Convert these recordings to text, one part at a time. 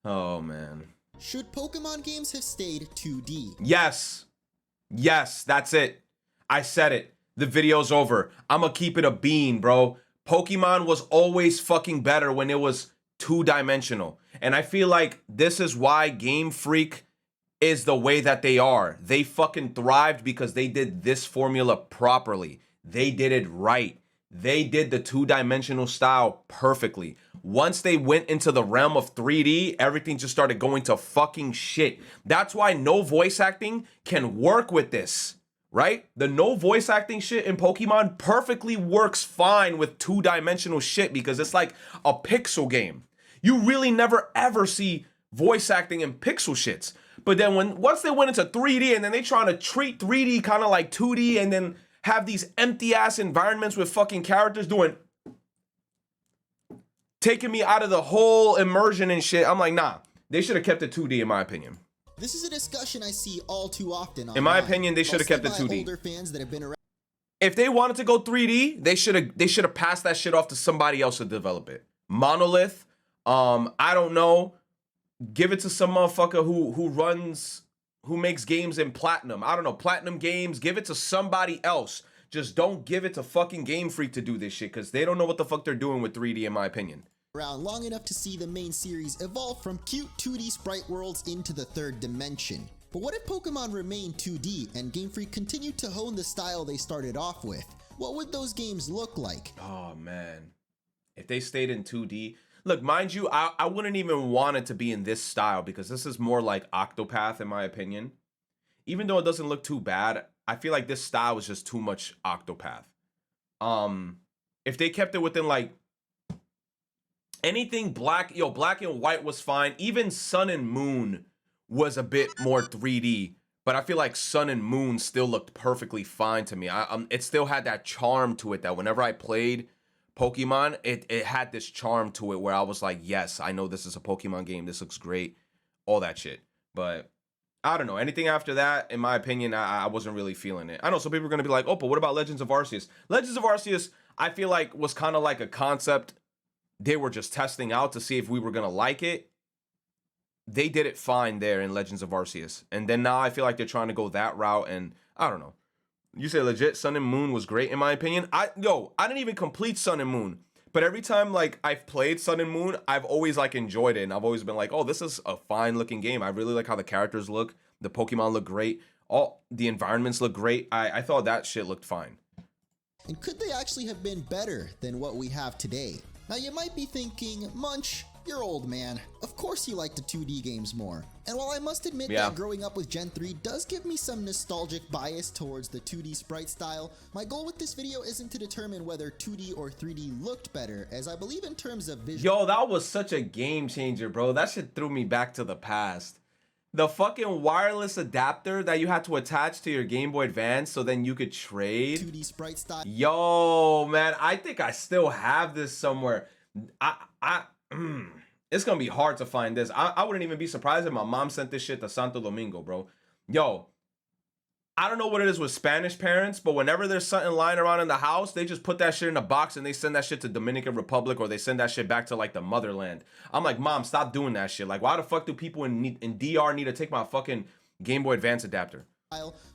Oh, man. Should Pokemon games have stayed 2D? Yes. Yes, that's it. I said it. The video's over. I'm gonna keep it a bean, bro. Pokemon was always fucking better when it was two-dimensional. And I feel like this is why Game Freak is the way that they are. They fucking thrived because they did this formula properly. They did it right. They did the two-dimensional style perfectly. Once they went into the realm of 3D, everything just started going to fucking shit. That's why no voice acting can work with this, right? The no voice acting shit in Pokemon perfectly works fine with two-dimensional shit because it's like a pixel game. You really never ever see voice acting in pixel shits. But then once they went into 3D and then they trying to treat 3D kind of like 2D and then have these empty ass environments with fucking characters taking me out of the whole immersion and shit. I'm like, nah, they should have kept it 2D in my opinion. This is a discussion I see all too often online. In my opinion, they should have kept it 2D. Older fans that have been around. If they wanted to go 3D, they should have passed that shit off to somebody else to develop it. Monolith, I don't know. Give it to some motherfucker who makes games in Platinum. I don't know, Platinum Games. Give it to somebody else. Just don't give it to fucking Game Freak to do this shit because they don't know what the fuck they're doing with 3D in my opinion. Around long enough to see the main series evolve from cute 2D sprite worlds into the third dimension. But what if Pokemon remained 2D and Game Freak continued to hone the style they started off with? What would those games look like? Oh man, if they stayed in 2D. Look, mind you, I wouldn't even want it to be in this style because this is more like Octopath in my opinion. Even though it doesn't look too bad, I feel like this style is just too much Octopath. If they kept it within like anything black and white was fine. Even Sun and Moon was a bit more 3D, but I feel like Sun and Moon still looked perfectly fine to me. It still had that charm to it that whenever I played Pokemon, it had this charm to it where I was like, yes, I know this is a Pokemon game. This looks great. All that shit. But I don't know. Anything after that, in my opinion, I wasn't really feeling it. I know some people are going to be like, oh, but what about Legends of Arceus? Legends of Arceus, I feel like was kind of like a concept they were just testing out to see if we were going to like it. They did it fine there in Legends of Arceus. And then now I feel like they're trying to go that route. And I don't know. You say legit, Sun and Moon was great in my opinion. I didn't even complete Sun and Moon. But every time like I've played Sun and Moon, I've always like enjoyed it. And I've always been like, oh, this is a fine looking game. I really like how the characters look. The Pokemon look great. All the environments look great. I thought that shit looked fine. And could they actually have been better than what we have today? Now you might be thinking, Munch, you're old, man. Of course you like the 2D games more. And while I must admit that growing up with Gen 3 does give me some nostalgic bias towards the 2D sprite style, my goal with this video isn't to determine whether 2D or 3D looked better, as I believe in terms of visual. Yo, that was such a game changer, bro. That shit threw me back to the past. The fucking wireless adapter that you had to attach to your Game Boy Advance so then you could trade. 2D sprite style. Yo, man, I think I still have this somewhere. It's gonna be hard to find this. I wouldn't even be surprised if my mom sent this shit to Santo Domingo, bro. Yo, I don't know what it is with Spanish parents, but whenever there's something lying around in the house, they just put that shit in a box and they send that shit to Dominican Republic or they send that shit back to like the motherland. I'm like, Mom, stop doing that shit. Like, why the fuck do people in DR need to take my fucking Game Boy Advance adapter?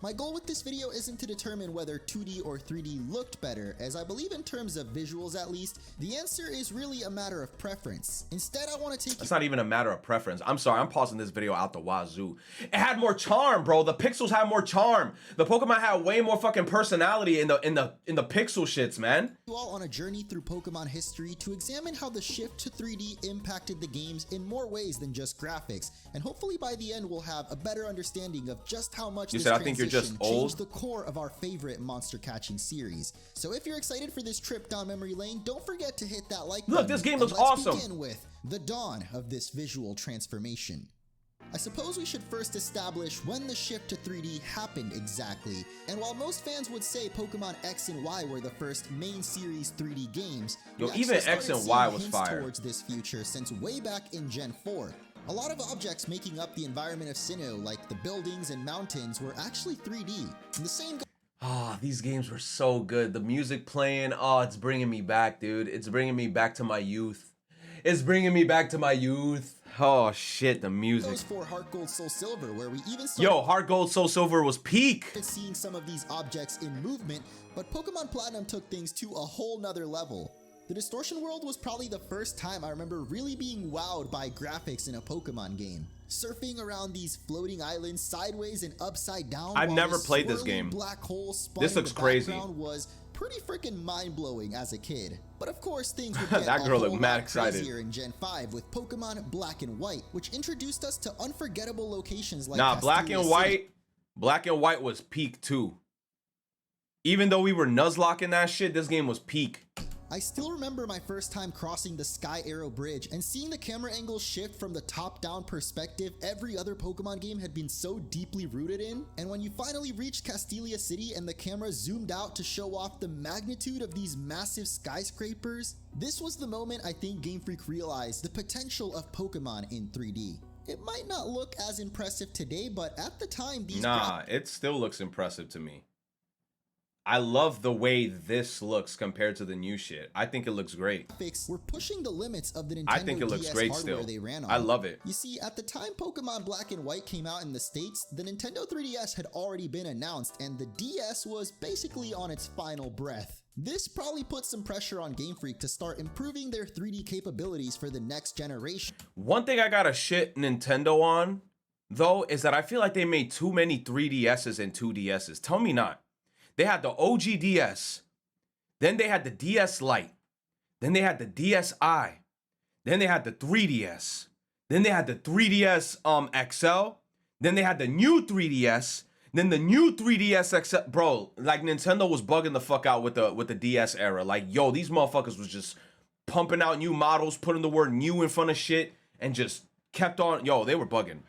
My goal with this video isn't to determine whether 2D or 3D looked better, as I believe in terms of visuals at least, the answer is really a matter of preference. Instead, I want to take... It's not even a matter of preference. I'm sorry, I'm pausing this video out the wazoo. It had more charm, bro. The pixels had more charm. The Pokemon had way more fucking personality in the pixel shits, man. You all on a journey through Pokemon history to examine how the shift to 3D impacted the games in more ways than just graphics, and hopefully by the end we'll have a better understanding of just how much this I think you're just old. Changed the core of our favorite monster catching series. So if you're excited for this trip down memory lane, don't forget to hit that like button. Look, this game looks awesome. Let's begin with the dawn of this visual transformation. I suppose we should first establish when the shift to 3D happened exactly. And while most fans would say Pokemon X and Y were the first main series 3D games, even X and Y was fire towards this future since way back in Gen 4. A lot of objects making up the environment of Sinnoh, like the buildings and mountains, were actually 3D. And the same these games were so good. The music playing, oh, it's bringing me back, dude. It's bringing me back to my youth. It's bringing me back to my youth. Oh shit, the music. Those for Heart Gold Soul Silver, where we even Yo, Heart Gold Soul Silver was peak. Seeing some of these objects in movement, but Pokemon Platinum took things to a whole nother level. The Distortion World was probably the first time I remember really being wowed by graphics in a Pokemon game. Surfing around these floating islands sideways and upside down. I've never played this game. Black hole this looks crazy. Was pretty freaking mind-blowing as a kid. But of course, things would get that girl looked mad excited. Crazier in Gen 5 with Pokemon Black and White, which introduced us to unforgettable locations like Black and White was peak too. Even though we were nuzlocking that shit, this game was peak. I still remember my first time crossing the Sky Arrow Bridge and seeing the camera angle shift from the top-down perspective every other Pokemon game had been so deeply rooted in. And when you finally reached Castelia City and the camera zoomed out to show off the magnitude of these massive skyscrapers, this was the moment I think Game Freak realized the potential of Pokemon in 3D. It might not look as impressive today, but at the time these it still looks impressive to me. I love the way this looks compared to the new shit. I think it looks great. Graphics were pushing the limits of the Nintendo I think it looks DS great hardware still. they ran on. I love it. You see, at the time Pokemon Black and White came out in the States, the Nintendo 3DS had already been announced and the DS was basically on its final breath. This probably put some pressure on Game Freak to start improving their 3D capabilities for the next generation. One thing I gotta shit Nintendo on, though, is that I feel like they made too many 3DSs and 2DSs. Tell me not. They had the OG DS, then they had the DS Lite, then they had the DSi, then they had the 3DS, then they had the 3DS XL, then they had the new 3DS, then the new 3DS XL. Bro, like Nintendo was bugging the fuck out with the DS era. Like, yo, these motherfuckers was just pumping out new models, putting the word new in front of shit, and just kept on. Yo, they were bugging.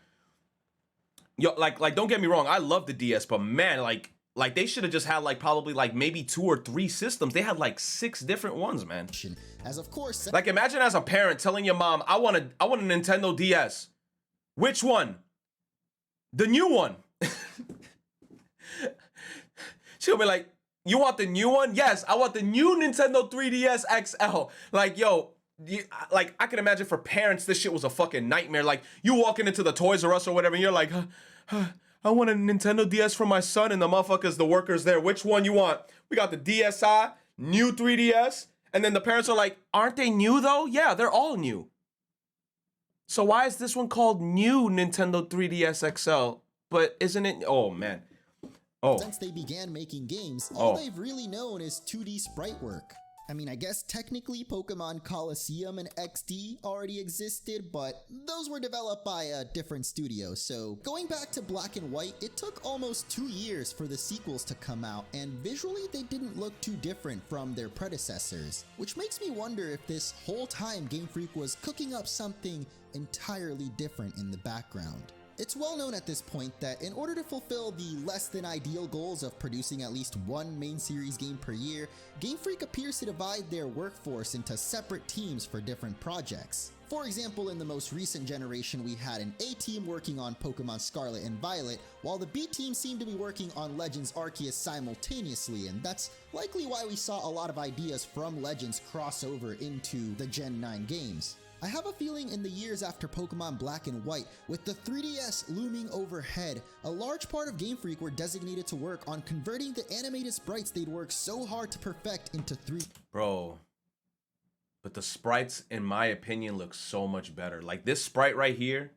Yo, like don't get me wrong, I love the DS, but man, like they should have just had like probably like maybe 2 or 3 systems. They had like 6 different ones, man. As of course, like imagine as a parent telling your mom, I want a Nintendo DS. Which one? The new one. She'll be like, you want the new one? Yes, I want the new Nintendo 3DS XL. Like, yo, like I can imagine for parents, this shit was a fucking nightmare. Like you walking into the Toys R Us or whatever, and you're like, I want a Nintendo DS for my son, and the motherfuckers, the workers there. Which one you want? We got the DSi, new 3DS, and then the parents are like, aren't they new though? Yeah, they're all new. So why is this one called new Nintendo 3DS XL? But isn't it? Oh man. Oh. Since they began making games, all they've really known is 2D sprite work. I mean, I guess technically Pokemon Colosseum and XD already existed, but those were developed by a different studio. So going back to Black and White, it took almost 2 years for the sequels to come out, and visually they didn't look too different from their predecessors, which makes me wonder if this whole time Game Freak was cooking up something entirely different in the background. It's well known at this point that in order to fulfill the less than ideal goals of producing at least one main series game per year, Game Freak appears to divide their workforce into separate teams for different projects. For example, in the most recent generation, we had an A team working on Pokemon Scarlet and Violet, while the B team seemed to be working on Legends Arceus simultaneously, and that's likely why we saw a lot of ideas from Legends cross over into the Gen 9 games. I have a feeling in the years after Pokemon Black and White, with the 3DS looming overhead, a large part of Game Freak were designated to work on converting the animated sprites they'd worked so hard to perfect into 3D. Bro, but the sprites, in my opinion, look so much better. Like this sprite right here,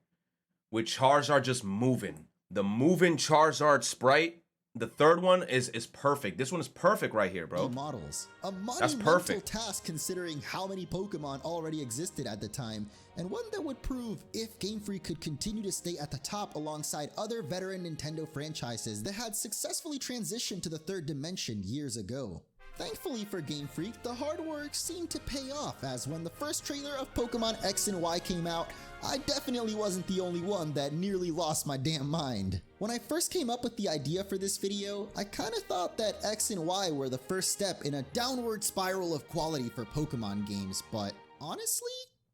with Charizard just moving. The moving Charizard sprite, the third one is perfect. This one is perfect right here, bro. Models. A monumental task considering how many Pokemon already existed at the time, and one that would prove if Game Freak could continue to stay at the top alongside other veteran Nintendo franchises that had successfully transitioned to the third dimension years ago. Thankfully for Game Freak, the hard work seemed to pay off, as when the first trailer of Pokemon X and Y came out, I definitely wasn't the only one that nearly lost my damn mind. When I first came up with the idea for this video, I kinda thought that X and Y were the first step in a downward spiral of quality for Pokemon games, but honestly,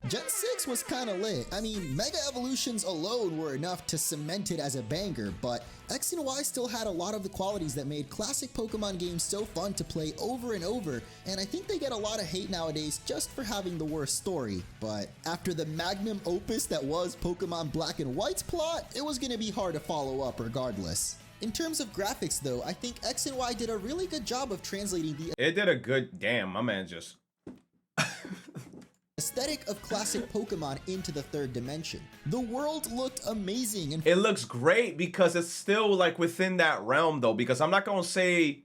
Gen 6 was kinda lit. I mean, Mega Evolutions alone were enough to cement it as a banger, but X and Y still had a lot of the qualities that made classic Pokemon games so fun to play over and over, and I think they get a lot of hate nowadays just for having the worst story. But after the magnum opus that was Pokemon Black and White's plot, it was gonna be hard to follow up regardless. In terms of graphics though, I think X and Y did a really good job of translating the It did a good, damn, my man just. aesthetic of classic Pokemon into the third dimension. The world looked amazing and It looks great because it's still like within that realm though, because I'm not gonna say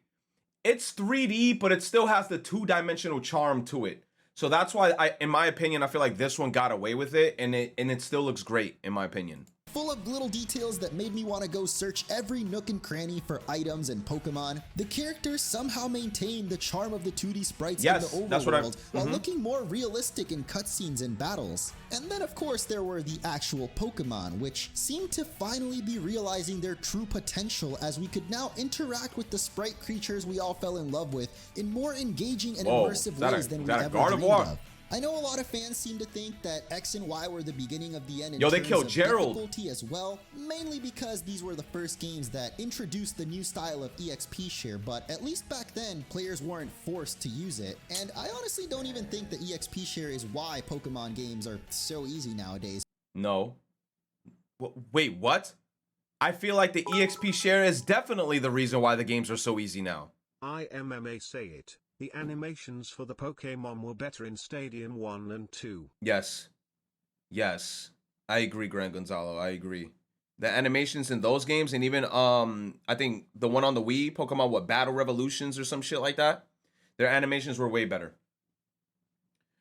it's 3D, but it still has the two-dimensional charm to it. So that's why in my opinion, I feel like this one got away with it, and it still looks great in my opinion. full of little details that made me want to go search every nook and cranny for items and Pokemon. The characters somehow maintained the charm of the 2D sprites in the overworld while looking more realistic in cutscenes and battles. And then of course there were the actual Pokemon, which seemed to finally be realizing their true potential as we could now interact with the sprite creatures we all fell in love with in more engaging and immersive ways than we ever dreamed of. I know a lot of fans seem to think that X and Y were the beginning of the end in terms they killed of Gerald. difficulty as well, mainly because these were the first games that introduced the new style of EXP share, but at least back then, players weren't forced to use it, and I honestly don't even think the EXP share is why Pokemon games are so easy nowadays. No. Wait, what? I feel like the EXP share is definitely the reason why the games are so easy now. IMMA say it. The animations for the Pokémon were better in Stadium 1 and 2. Yes. Yes. I agree, Grand Gonzalo. I agree. The animations in those games, and even I think the one on the Wii, Pokemon Battle Revolutions or some shit like that, their animations were way better.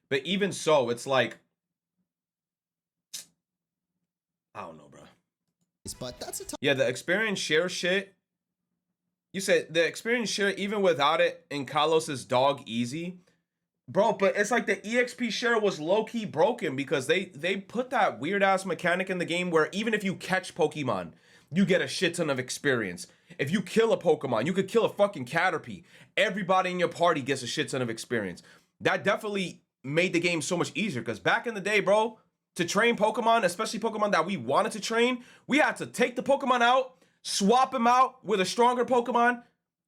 But even so, it's like, I don't know, bro. But that's a yeah, the experience share shit. You said the experience share, even without it in Carlos's Dog Easy, bro. But it's like the EXP share was low key broken because they put that weird ass mechanic in the game where even if you catch Pokemon, you get a shit ton of experience. If you kill a Pokemon, you could kill a fucking Caterpie. Everybody in your party gets a shit ton of experience. That definitely made the game so much easier because back in the day, bro, to train Pokemon, especially Pokemon that we wanted to train, we had to take the Pokemon out, swap him out with a stronger Pokemon,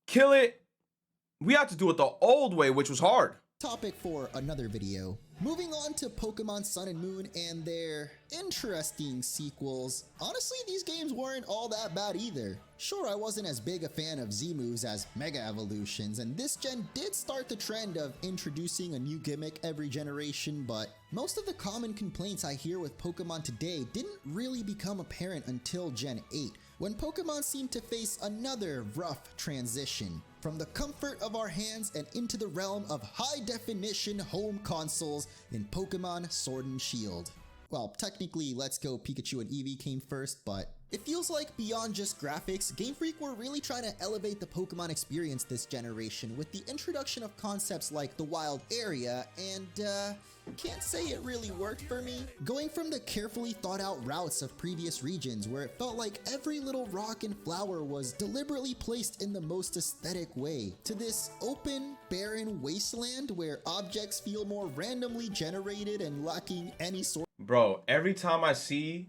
kill it. We had to do it the old way, which was hard. Topic for another video. Moving on to Pokemon Sun and Moon and their interesting sequels. Honestly, these games weren't all that bad either. Sure, I wasn't as big a fan of Z-moves as Mega Evolutions, and this gen did start the trend of introducing a new gimmick every generation, but most of the common complaints I hear with Pokemon today didn't really become apparent until Gen 8, when Pokemon seemed to face another rough transition from the comfort of our hands and into the realm of high-definition home consoles in Pokemon Sword and Shield. Well, technically, Let's Go Pikachu and Eevee came first, but it feels like beyond just graphics, Game Freak were really trying to elevate the Pokemon experience this generation with the introduction of concepts like the wild area, and can't say it really worked for me. Going from the carefully thought out routes of previous regions where it felt like every little rock and flower was deliberately placed in the most aesthetic way, to this open, barren wasteland where objects feel more randomly generated and lacking any sort. Bro, every time I see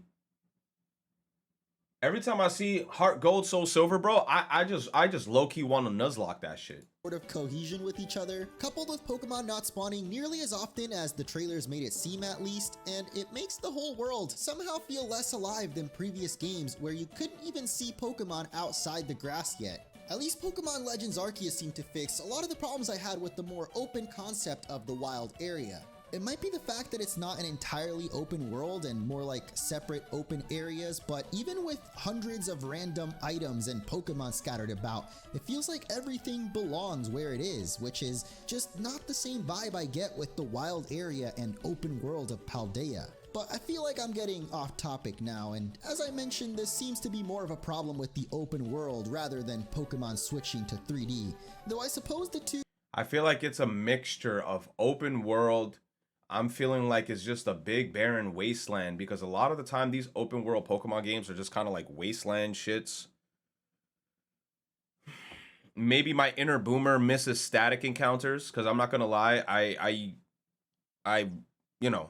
Heart Gold, Soul Silver, bro, I just low-key want to nuzlocke that shit. Of cohesion with each other, coupled with Pokemon not spawning nearly as often as the trailers made it seem at least, and it makes the whole world somehow feel less alive than previous games where you couldn't even see Pokemon outside the grass yet. At least Pokemon Legends Arceus seemed to fix a lot of the problems I had with the more open concept of the wild area. It might be the fact that it's not an entirely open world and more like separate open areas, but even with hundreds of random items and Pokemon scattered about, it feels like everything belongs where it is, which is just not the same vibe I get with the wild area and open world of Paldea. But I feel like I'm getting off topic now, and as I mentioned, this seems to be more of a problem with the open world rather than Pokemon switching to 3D, though I suppose the two. I feel like it's a mixture of open world. I'm feeling like it's just a big barren wasteland because a lot of the time these open world Pokemon games are just kind of like wasteland shits. Maybe my inner boomer misses static encounters because I'm not gonna lie, I you know,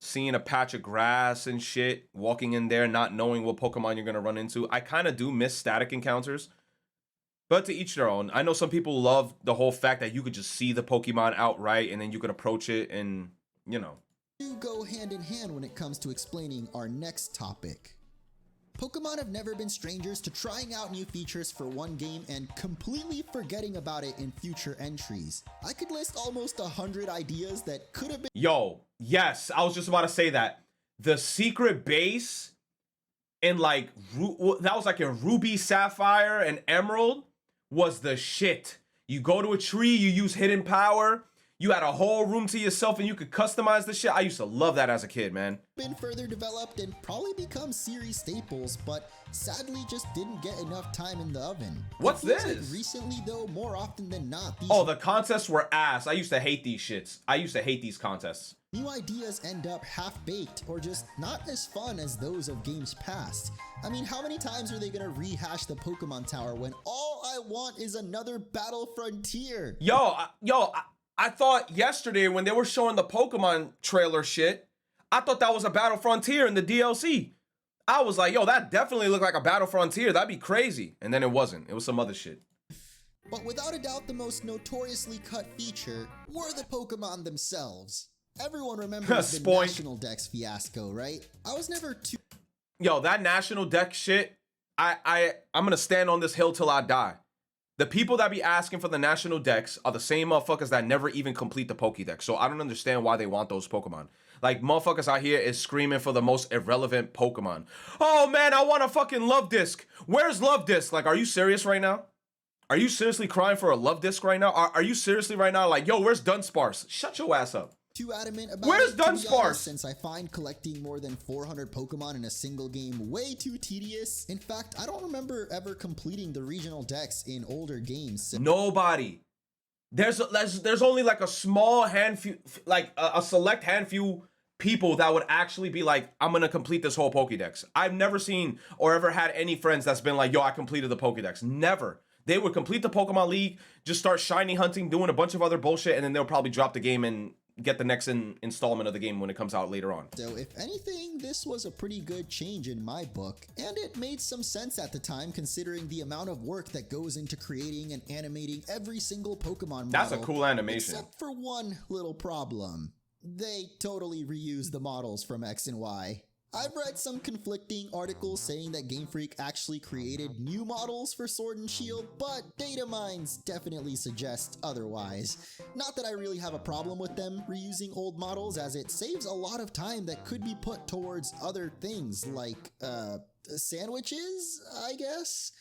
seeing a patch of grass and shit, walking in there, not knowing what Pokemon you're gonna run into. I kind of do miss static encounters, but to each their own. I know some people love the whole fact that you could just see the Pokemon outright and then you could approach it and, you know. Do go hand in hand when it comes to explaining our next topic. Pokemon have never been strangers to trying out new features for one game and completely forgetting about it in future entries. I could list almost 100 ideas that could have been— Yo, yes, I was just about to say that. The secret base in like, that was like in Ruby, Sapphire, and Emerald was the shit. You go to a tree, you use hidden power, you had a whole room to yourself and you could customize the shit. I used to love that as a kid, man. Been further developed and probably become series staples, but sadly just didn't get enough time in the oven. What's this? Like recently though, more often than not, these the contests were ass. I used to hate these shits. I used to hate these contests. new ideas end up half-baked or just not as fun as those of games past. I mean, how many times are they gonna rehash the Pokemon Tower when all I want is another Battle Frontier? I thought yesterday when they were showing the Pokemon trailer shit, I thought that was a Battle Frontier in the DLC. I was like, yo, that definitely looked like a Battle Frontier. That'd be crazy. And then it wasn't. It was some other shit. But without a doubt, the most notoriously cut feature were the Pokemon themselves. Everyone remembers the Spoink. National Dex fiasco, right? I was never too— Yo, that National Dex shit, I'm gonna stand on this hill till I die. The people that be asking for the National Dex are the same motherfuckers that never even complete the Pokédex. So I don't understand why they want those Pokemon. Like, motherfuckers out here is screaming for the most irrelevant Pokemon. Oh man, I want a fucking Love Disc. Where's Love Disc? Like, are you serious right now? Are you seriously crying for a Love Disc right now? Are you seriously right now like, yo, where's Dunsparce? Shut your ass up. too adamant about Where's it, to be Dunsparce? honest, since I find collecting more than 400 Pokemon in a single game way too tedious. In fact, I don't remember ever completing the regional decks in older games. Nobody. There's only like a small handful, like a select handful people that would actually be like, I'm gonna complete this whole Pokédex. I've never seen or ever had any friends that's been like, yo, I completed the Pokédex. Never. They would complete the Pokemon League, just start shiny hunting, doing a bunch of other bullshit, and then they'll probably drop the game and get the next installment of the game when it comes out later on. So if anything, this was a pretty good change in my book, and it made some sense at the time considering the amount of work that goes into creating and animating every single Pokemon model. That's a cool animation. Except for one little problem. They totally reused the models from X and Y. I've read some conflicting articles saying that Game Freak actually created new models for Sword and Shield, but data mines definitely suggest otherwise. Not that I really have a problem with them reusing old models, as it saves a lot of time that could be put towards other things like, sandwiches, I guess?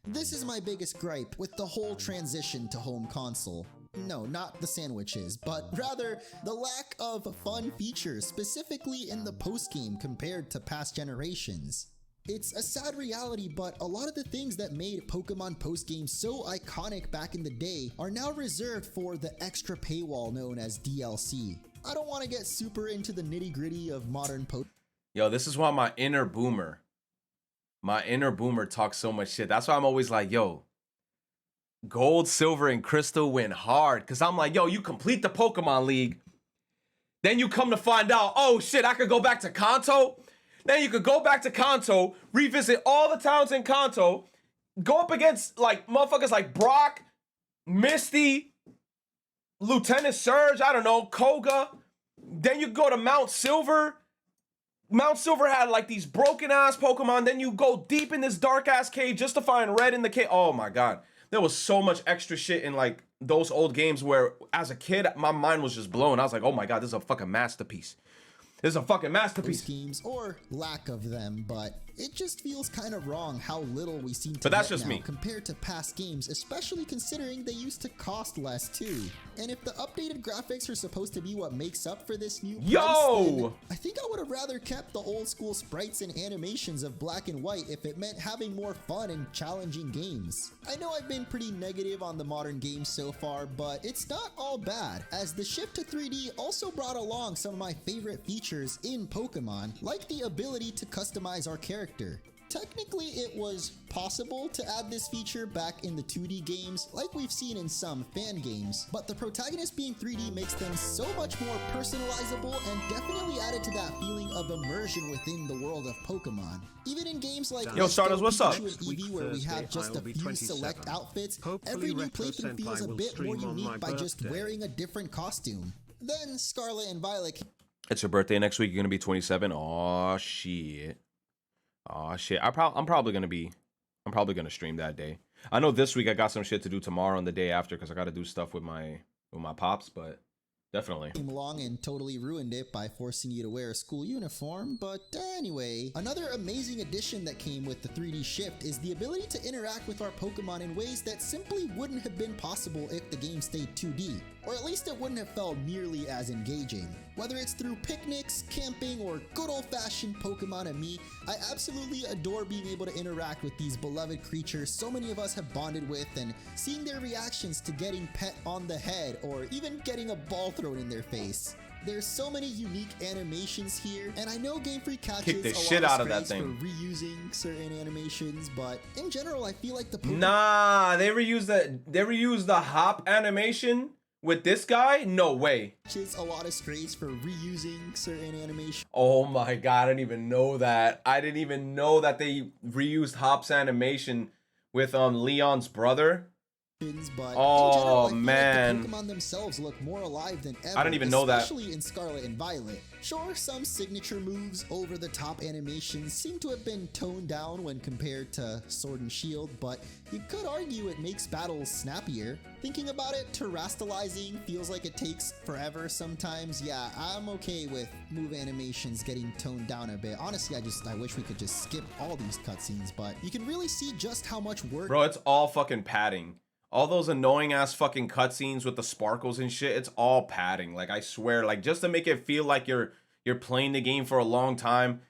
This is my biggest gripe with the whole transition to home console. No, not the sandwiches, but rather the lack of fun features, specifically in the post-game compared to past generations. It's a sad reality, but a lot of the things that made Pokemon post-game so iconic back in the day are now reserved for the extra paywall known as DLC. I don't want to get super into the nitty-gritty of modern Yo, this is why my inner boomer talks so much shit. That's why I'm always like, yo, Gold, Silver, and Crystal went hard. Because I'm like, yo, you complete the Pokemon League. Then you come to find out, oh shit, I could go back to Kanto. Then you could go back to Kanto, revisit all the towns in Kanto, go up against like motherfuckers like Brock, Misty, Lieutenant Surge, I don't know, Koga. Then you go to Mount Silver. Mount Silver had like these broken ass Pokemon. Then you go deep in this dark ass cave just to find Red in the cave. Oh my God. There was so much extra shit in like those old games where as a kid, my mind was just blown. I was like, oh my God, this is a fucking masterpiece. This is a fucking masterpiece. Schemes or lack of them, but it just feels kind of wrong how little we seem to But that's get just now me. compared to past games, especially considering they used to cost less too. And if the updated graphics are supposed to be what makes up for this new price, then I think I would have rather kept the old school sprites and animations of black and white if it meant having more fun and challenging games. I know I've been pretty negative on the modern games so far, but it's not all bad, as the shift to 3D also brought along some of my favorite features in Pokemon, like the ability to customize our character. Technically, it was possible to add this feature back in the 2D games, like we've seen in some fan games, but the protagonists being 3D makes them so much more personalizable and definitely added to that feeling of immersion within the world of Pokemon. Even in games like Yo, Stardust, what's up? Pikachu and Eevee, where we have just a few select outfits, every new playthrough feels a bit more unique by just wearing a different costume. Then Scarlet and Violet. It's your birthday next week. You're gonna be 27. Oh shit. Oh shit. I'm probably gonna stream that day. I know this week I got some shit to do tomorrow and the day after because I got to do stuff with my pops, but definitely. Came along and totally ruined it by forcing you to wear a school uniform, but anyway. Another amazing addition that came with the 3D shift is the ability to interact with our Pokemon in ways that simply wouldn't have been possible if the game stayed 2D, or at least it wouldn't have felt nearly as engaging. Whether it's through picnics, camping, or good old-fashioned Pokemon and me, I absolutely adore being able to interact with these beloved creatures so many of us have bonded with, and seeing their reactions to getting pet on the head or even getting a ball thrown in their face. There's so many unique animations here, and I know Game Freak catches the a shit lot out of of that strays thing. for reusing certain animations, but in general, I feel like the Pokemon Nah, they reused the hop animation with this guy? No way. catches a lot of strays for reusing certain animations. Oh my god, I didn't even know that. I didn't even know that they reused Hop's animation with Leon's brother. But Oh, in general, I feel man. like the Pokemon themselves look more alive than ever. I didn't even know that. Especially in Scarlet and Violet. Sure, some signature moves, over-the-top animations seem to have been toned down when compared to Sword and Shield, but you could argue it makes battles snappier. Thinking about it, terastallizing feels like it takes forever sometimes. Yeah, I'm okay with move animations getting toned down a bit. Honestly, I wish we could just skip all these cutscenes, but you can really see just how much work. Bro, it's all fucking padding. All those annoying ass fucking cutscenes with the sparkles and shit, it's all padding. Like, I swear, like, just to make it feel like you're playing the game for a long time.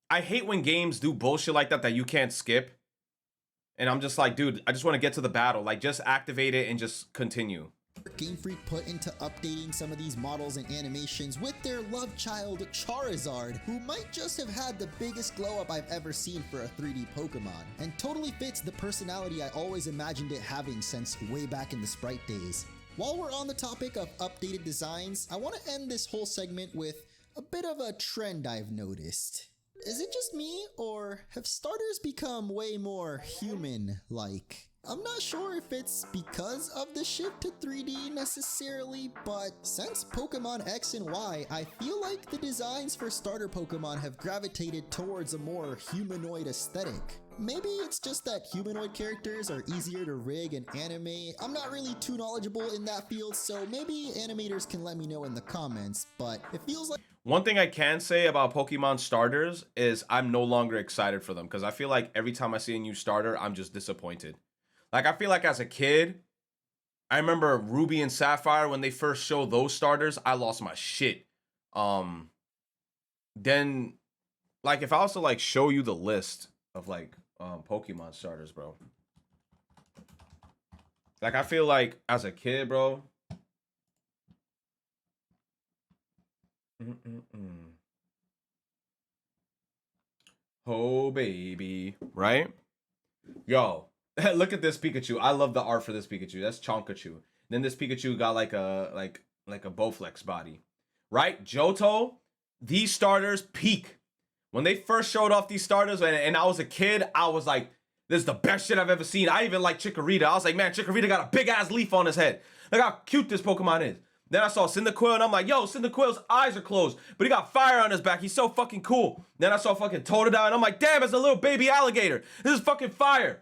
I hate when games do bullshit like that you can't skip. And I'm just like, dude, I just want to get to the battle. Like, just activate it and just continue. Game Freak put into updating some of these models and animations with their love child Charizard, who might just have had the biggest glow up I've ever seen for a 3D Pokemon, and totally fits the personality I always imagined it having since way back in the Sprite days. While we're on the topic of updated designs, I want to end this whole segment with a bit of a trend I've noticed. Is it just me, or have starters become way more human-like? I'm not sure if it's because of the shift to 3D necessarily, but since Pokemon X and Y, I feel like the designs for starter Pokemon have gravitated towards a more humanoid aesthetic. Maybe it's just that humanoid characters are easier to rig and animate. I'm not really too knowledgeable in that field, so maybe animators can let me know in the comments, but it feels like... One thing I can say about Pokemon starters is I'm no longer excited for them because I feel like every time I see a new starter, I'm just disappointed. Like, I feel like as a kid, I remember Ruby and Sapphire, when they first showed those starters, I lost my shit. Then, like, if I was to, like, show you the list of, like, Pokemon starters, bro. Like, I feel like as a kid, bro. Oh, baby. Right? Yo. Look at this Pikachu. I love the art for this Pikachu. That's Chonkachu. Then this Pikachu got like a Bowflex body. Right? Johto, these starters peak. When they first showed off these starters and I was a kid, I was like, this is the best shit I've ever seen. I even like Chikorita. I was like, man, Chikorita got a big ass leaf on his head. Look how cute this Pokemon is. Then I saw Cyndaquil and I'm like, yo, Cyndaquil's eyes are closed, but he got fire on his back. He's so fucking cool. Then I saw fucking Totodile and I'm like, damn, it's a little baby alligator. This is fucking fire.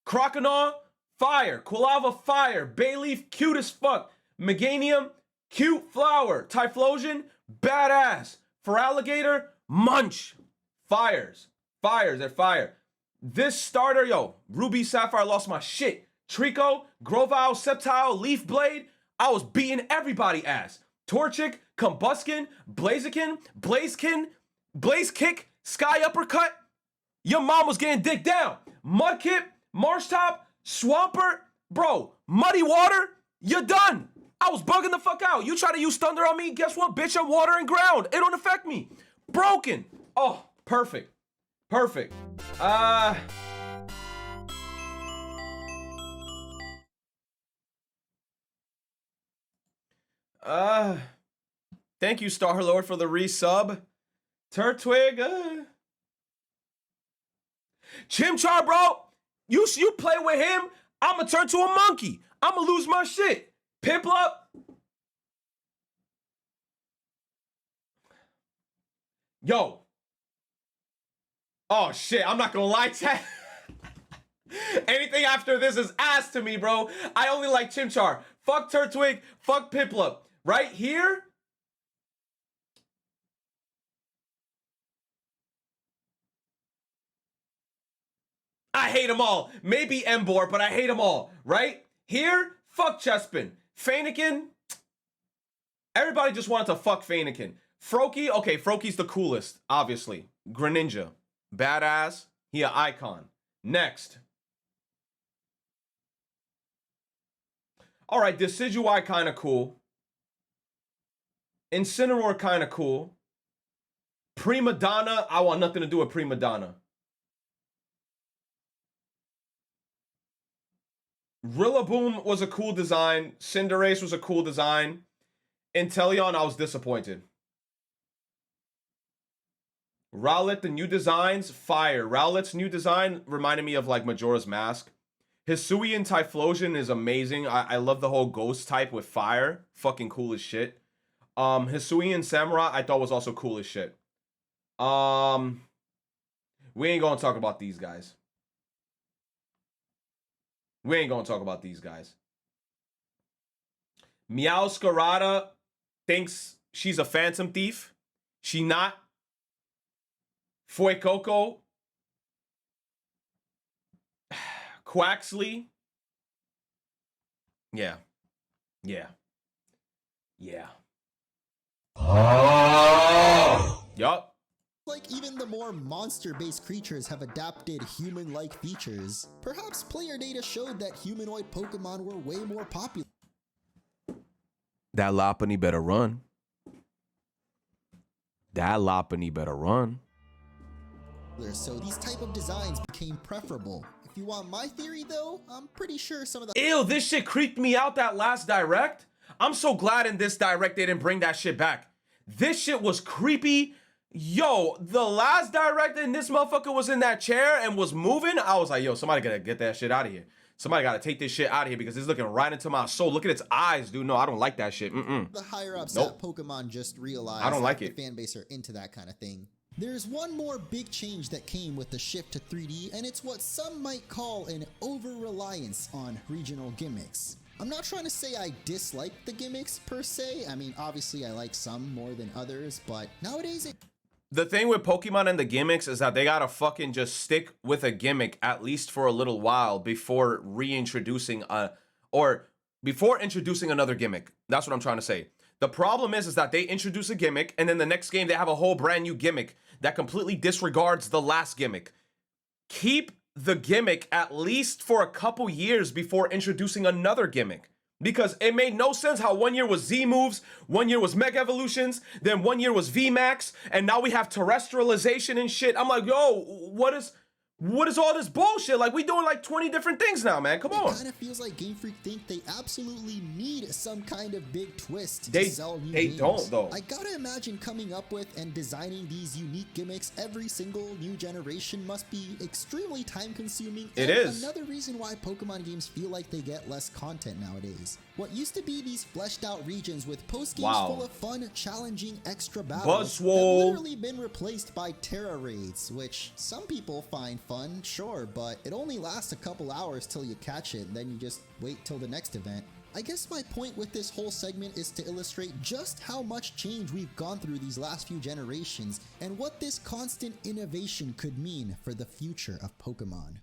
Croconaw, fire. Quilava, fire. Bayleaf, cute as fuck. Meganium, cute flower. Typhlosion, badass. Feraligatr, munch. Fires. Fires, they're fire. This starter, yo, Ruby, Sapphire, lost my shit. Trico, Grovyle, Sceptile, Leaf Blade, I was beating everybody ass. Torchic, Combuskin, Blaziken, Blaze Kick, Sky Uppercut. Your mom was getting dicked down. Mudkip, Marshtop, Swampert, bro, Muddy Water, you're done. I was bugging the fuck out. You try to use Thunder on me, guess what, bitch? I'm water and ground. It don't affect me. Broken. Oh, perfect. Perfect. Thank you, Star-Lord, for the resub. Turtwig, Chimchar, bro. You play with him, I'ma turn to a monkey. I'ma lose my shit. Piplup. Yo. Oh shit, I'm not gonna lie, chat. Anything after this is ass to me, bro. I only like Chimchar. Fuck Turtwig, fuck Piplup. Right here? I hate them all. Maybe Emboar, but I hate them all. Right? Here? Fuck Chespin. Fennekin? Everybody just wanted to fuck Fennekin. Froakie? Okay, Froakie's the coolest, obviously. Greninja. Badass. He an icon. Next. Alright, Decidueye kinda cool. Incineroar kinda cool. Prima Donna, I want nothing to do with Prima Donna. Rillaboom was a cool design. Cinderace was a cool design. Inteleon, I was disappointed. Rowlet, the new designs, fire. Rowlet's new design reminded me of like Majora's Mask. Hisuian Typhlosion is amazing. I love the whole ghost type with fire. Fucking cool as shit. Hisuian Samurai I thought was also cool as shit. We ain't gonna talk about these guys. We ain't gonna talk about these guys. Meowscarada thinks she's a phantom thief. She not. Fuecoco. Quaxley. Yeah. Yeah. Yeah. Oh! Yup. Like even the more monster-based creatures have adapted human-like features. Perhaps player data showed that humanoid Pokemon were way more popular. That Lopunny better run. That Lopunny better run. So these type of designs became preferable. If you want my theory though, I'm pretty sure some of the— Ew, this shit creeped me out that last direct. I'm so glad in this direct they didn't bring that shit back. This shit was creepy. Yo, the last direct and this motherfucker was in that chair and was moving. I was like, yo, somebody gotta get that shit out of here. Somebody gotta take this shit out of here because it's looking right into my soul. Look at its eyes, dude. No, I don't like that shit. The higher ups at Pokemon just realized I don't like that it. the fan base are into that kind of thing. There's one more big change that came with the shift to 3D, and it's what some might call an over-reliance on regional gimmicks. I'm not trying to say I dislike the gimmicks per se. I mean, obviously I like some more than others, but nowadays The thing with Pokemon and the gimmicks is that they gotta fucking just stick with a gimmick at least for a little while before reintroducing before introducing another gimmick. That's what I'm trying to say. The problem is that they introduce a gimmick and then the next game they have a whole brand new gimmick that completely disregards the last gimmick. Keep the gimmick at least for a couple years before introducing another gimmick. Because it made no sense how 1 year was Z moves, 1 year was Mega Evolutions, then 1 year was V Max, and now we have terrestrialization and shit. I'm like, yo, what is all this bullshit? Like, we doing like 20 different things now, man. Come on. It kind of feels like Game Freak think they absolutely need some kind of big twist to sell new games. They don't, though. I gotta imagine coming up with and designing these unique gimmicks every single new generation must be extremely time consuming. It is. Another reason why Pokemon games feel like they get less content nowadays. What used to be these fleshed out regions with post games full of fun, challenging extra battles have literally been replaced by Terra raids, which some people find fun, sure, but it only lasts a couple hours till you catch it, and then you just wait till the next event. I guess my point with this whole segment is to illustrate just how much change we've gone through these last few generations, and what this constant innovation could mean for the future of Pokemon.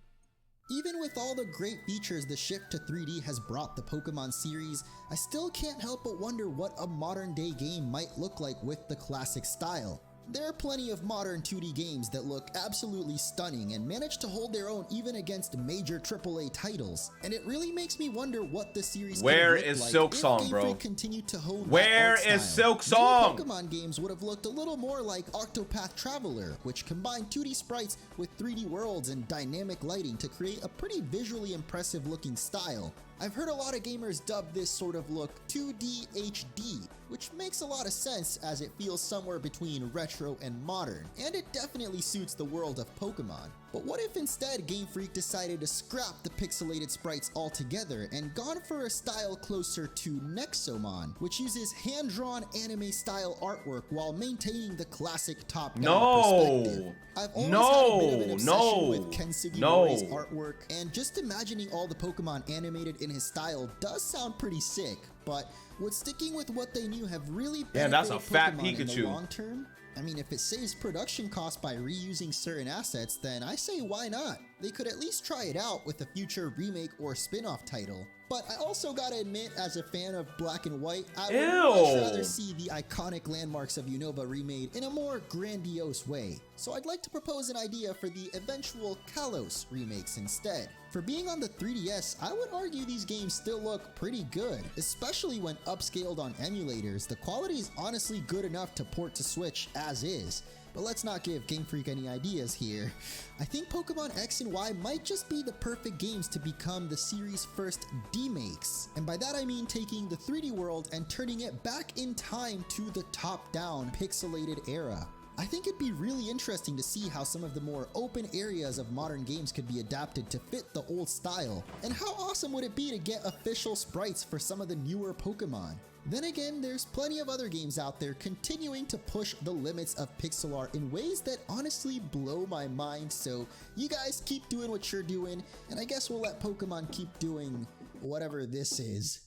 Even with all the great features the shift to 3D has brought the Pokemon series, I still can't help but wonder what a modern day game might look like with the classic style. There are plenty of modern 2D games that look absolutely stunning and manage to hold their own even against major AAA titles, and it really makes me wonder what the series Where could have is looked Silk like Song, if Game bro? Freak continued to hone Where that art is style. Silk Song? Many Pokemon games would have looked a little more like Octopath Traveler, which combined 2D sprites with 3D worlds and dynamic lighting to create a pretty visually impressive looking style. I've heard a lot of gamers dub this sort of look 2D HD, which makes a lot of sense as it feels somewhere between retro and modern, and it definitely suits the world of Pokemon. But what if instead Game Freak decided to scrap the pixelated sprites altogether and gone for a style closer to Nexomon, which uses hand-drawn anime-style artwork while maintaining the classic top-down perspective? I've always had a bit of an obsession with Ken Sugimori's artwork, and just imagining all the Pokemon animated in his style does sound pretty sick, but would sticking with what they knew have really benefited that's a fat Pokemon in the Pikachu. long term? I mean, if it saves production costs by reusing certain assets, then I say why not? They could at least try it out with a future remake or spin-off title. But I also gotta admit, as a fan of Black and White, I would much rather see the iconic landmarks of Unova remade in a more grandiose way. So I'd like to propose an idea for the eventual Kalos remakes instead. For being on the 3DS, I would argue these games still look pretty good, especially when upscaled on emulators. The quality is honestly good enough to port to Switch as is. But let's not give Game Freak any ideas here. I think Pokemon X and Y might just be the perfect games to become the series' first demakes. And by that I mean taking the 3D world and turning it back in time to the top-down pixelated era. I think it'd be really interesting to see how some of the more open areas of modern games could be adapted to fit the old style. And how awesome would it be to get official sprites for some of the newer Pokemon? Then again, there's plenty of other games out there continuing to push the limits of pixel art in ways that honestly blow my mind, so you guys keep doing what you're doing, and I guess we'll let Pokemon keep doing whatever this is.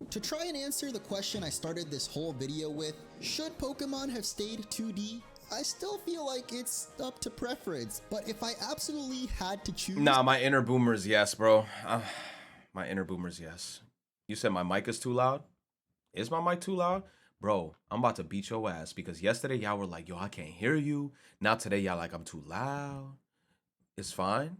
To try and answer the question I started this whole video with, should Pokemon have stayed 2D? I still feel like it's up to preference, but if I absolutely had to choose... Nah, my inner boomer is yes, bro. My inner boomer is yes. You said my mic is too loud? Is my mic too loud? Bro, I'm about to beat your ass because yesterday y'all were like, yo, I can't hear you. Now today y'all like, I'm too loud. It's fine.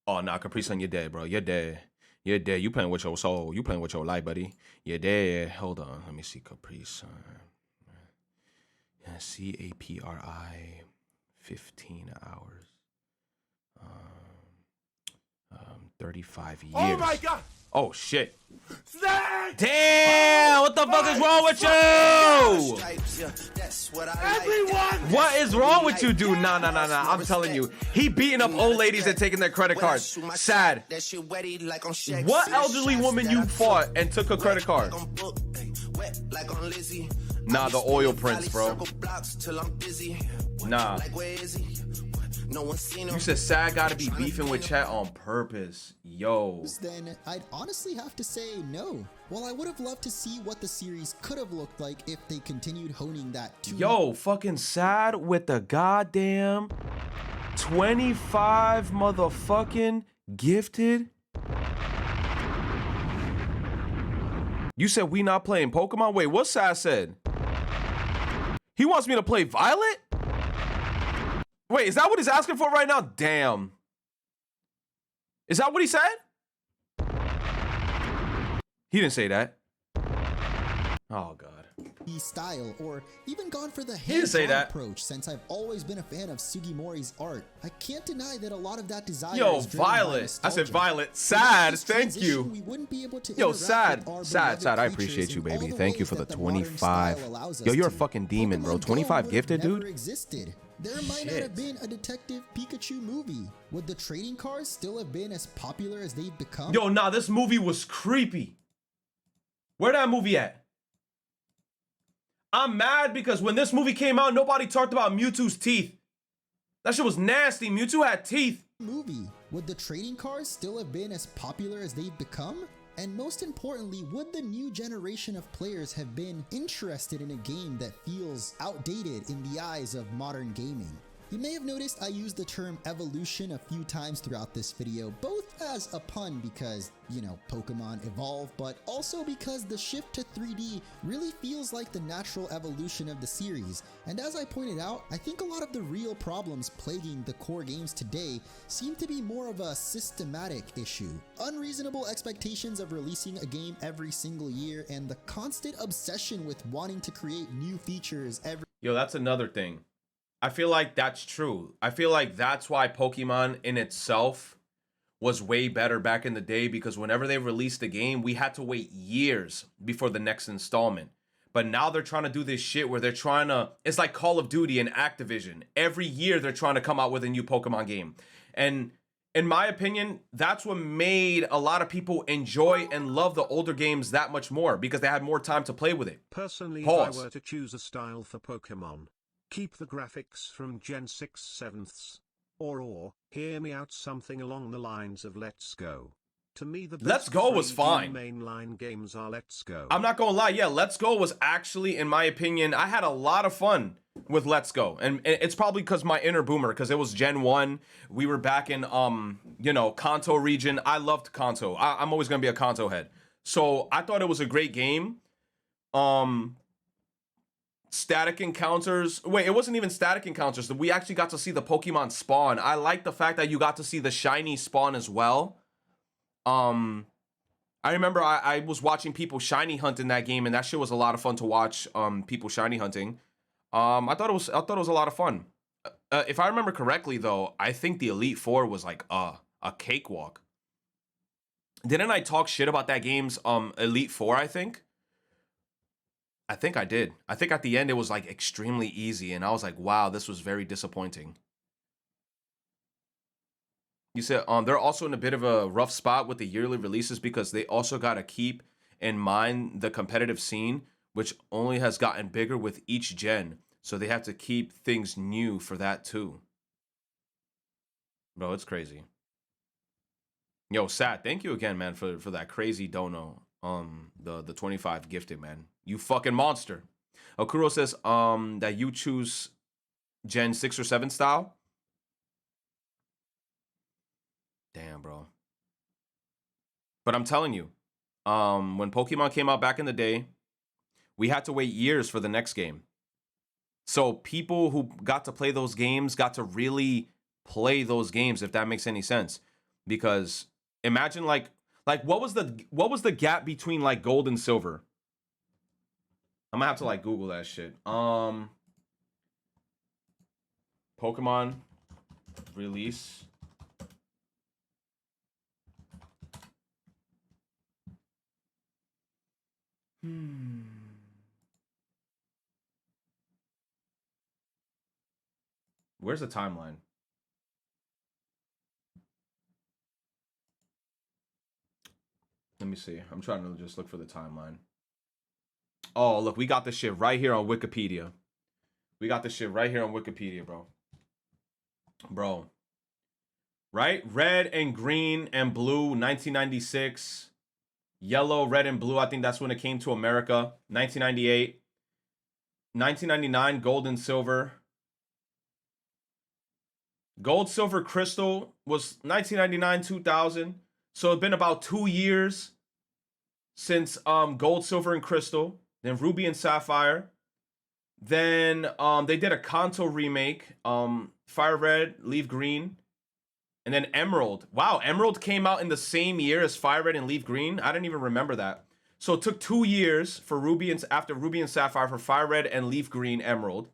Oh, nah, Caprice on your day, bro. You're dead. You're dead. You playing with your soul. You playing with your life, buddy. You're dead. Hold on. Let me see Caprice. CAPRI 15 hours. 35 years. Oh my god! Oh shit. Snake! Damn! What the fuck is wrong with you? Everyone! What is wrong with you, dude? Nah. I'm telling you. He beating up old ladies and taking their credit cards. Sad. What elderly woman you fought and took a credit card? Nah, the oil prince, bro. Nah. You said Sad gotta be beefing with chat on purpose. Yo. Then I'd honestly have to say no. While I would have loved to see what the series could have looked like if they continued honing that Yo, fucking Sad with the goddamn 25 motherfucking gifted. You said we not playing Pokemon? Wait, what Sad said? He wants me to play Violet? Wait, is that what he's asking for right now? Damn. Is that what he said? He didn't say that. Oh, God. Style, or even gone for the didn't say hands-on that. approach, since I've always been a fan of Sugimori's art. I can't deny that a lot of that desire Yo, is driven by Violet. I nostalgia. said Violet. Without Sad. this Thank transition, you. we wouldn't be able to Yo, interact Sad. with our Sad. beloved I creatures appreciate you, in all baby. the Thank you ways for the that modern 25. style allows Yo, us you're a to. fucking demon, bro. Pokemon 25 Go gifted, never dude? existed. There might not Shit. have been a Detective Pikachu movie. Would the trading cards still have been as popular as they've become? Yo, nah, this movie was creepy. Where that movie at? I'm mad because when this movie came out, nobody talked about Mewtwo's teeth. That shit was nasty. Mewtwo had teeth. Movie. Would the trading cards still have been as popular as they've become? And most importantly, would the new generation of players have been interested in a game that feels outdated in the eyes of modern gaming? You may have noticed I used the term evolution a few times throughout this video, both as a pun because, you know, Pokemon evolve, but also because the shift to 3D really feels like the natural evolution of the series. And as I pointed out, I think a lot of the real problems plaguing the core games today seem to be more of a systematic issue. Unreasonable expectations of releasing a game every single year and the constant obsession with wanting to create new features every— Yo, that's another thing. I feel like that's true. I feel like that's why Pokemon in itself was way better back in the day, because whenever they released a game, we had to wait years before the next installment. But now they're trying to do this shit where they're trying to, it's like Call of Duty and Activision. Every year they're trying to come out with a new Pokemon game. And in my opinion, that's what made a lot of people enjoy and love the older games that much more, because they had more time to play with it. Personally, Pause. if I were to choose a style for Pokemon, keep the graphics from Gen 6 7ths. Or, hear me out, something along the lines of Let's Go. To me, the best Let's Go was 3D fine. mainline games are Let's Go. I'm not gonna lie, yeah, Let's Go was actually, in my opinion, I had a lot of fun with Let's Go. And it's probably because my inner boomer, because it was Gen 1. We were back in, you know, Kanto region. I loved Kanto. I'm always gonna be a Kanto head. So I thought it was a great game. Static encounters. Wait, it wasn't even static encounters. We actually got to see the Pokemon spawn. I like the fact that you got to see the shiny spawn as well. I remember I was watching people shiny hunt in that game, and that shit was a lot of fun to watch. People shiny hunting. I thought it was a lot of fun. If I remember correctly, though, I think the Elite Four was like a cakewalk. Didn't I talk shit about that game's Elite Four? I think I did. I think at the end it was like extremely easy, and I was like, wow, this was very disappointing. You said they're also in a bit of a rough spot with the yearly releases, because they also got to keep in mind the competitive scene, which only has gotten bigger with each gen. So they have to keep things new for that too. Bro, it's crazy. Yo, Sat, thank you again, man, for that crazy dono. The 25 gifted, man. You fucking monster. Okuro says that you choose Gen 6 or 7 style. Damn, bro. But I'm telling you, when Pokemon came out back in the day, we had to wait years for the next game. So people who got to play those games got to really play those games, if that makes any sense. Because imagine like what was the gap between like gold and silver? I'm gonna have to like Google that shit. Pokemon release. Where's the timeline? Let me see. I'm trying to just look for the timeline. Oh, look, we got this shit right here on Wikipedia. We got this shit right here on Wikipedia, bro. Bro. Right? Red and green and blue, 1996. Yellow, red, and blue, I think that's when it came to America. 1998. 1999, gold and silver. Gold, silver, crystal was 1999, 2000. So it's been about 2 years since gold, silver, and crystal. Then ruby and sapphire. Then they did a Kanto remake. Fire red, leaf green. And then emerald. Wow, emerald came out in the same year as fire red and leaf green. I didn't even remember that. So it took 2 years for after ruby and sapphire for fire red and leaf green emerald.